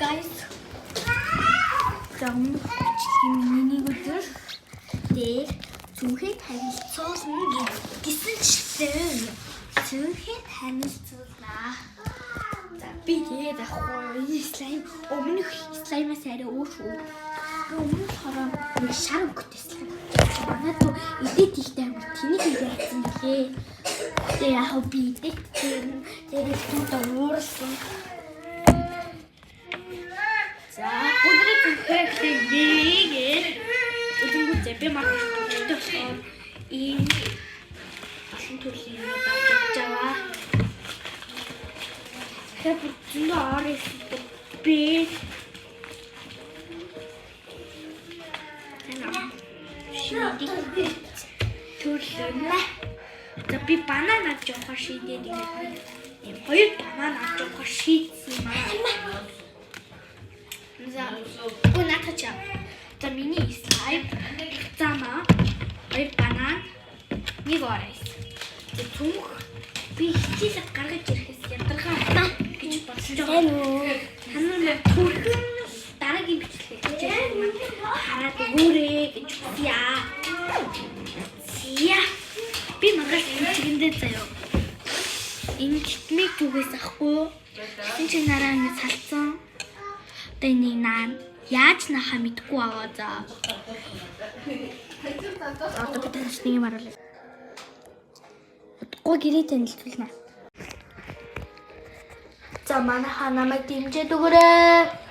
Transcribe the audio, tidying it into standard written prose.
guys. Зам миний өдөр дээр зүрхээ танилцуулна гэсэн чинь зүрхээ танилцуулнаа. За би тэгээд слайм өмнөх слаймаас арай өөр шүү. Өмнөх хороо шар өгдөөслээ. Манай туу эдит ихтэй амар тэнийг хийсэн гэлээ. Тэгээ яах вэ би тэгээд тутаа уурсан. За өнөөдөр зүрхээ нэгээр өдөргөө зэпэ маргааш болохоор ийм олон төрлийн юм авч яваа. Тэгэхээр зөндөө орос би төрлөө. За би банан авч явах шийдээд ийм хоёр банан авч явах шийдсэн юм аа. За гонатача. За миний слайм зама хоёр банан нэг орос. За цүмх би хичээлээ гаргаж ирэхээс ядаргаа гэж бодож байгаа. Танаа түрхэн дараагийн бичлэг хичээл хараад өгөөрэй гэж яа. Би магаас чигэндээ заяа. Энэ читмиг түгээс ахгүй. Энд чи нараа ингэ салцсан. Одоо энийг наа яаж нахаа мэдгүй байгаа за. Одоо би таньс нэг юм харуулъя. Удахгүй гэрээ танилцуулна. За манайхаа намайг дэмжиж өгөөрэй.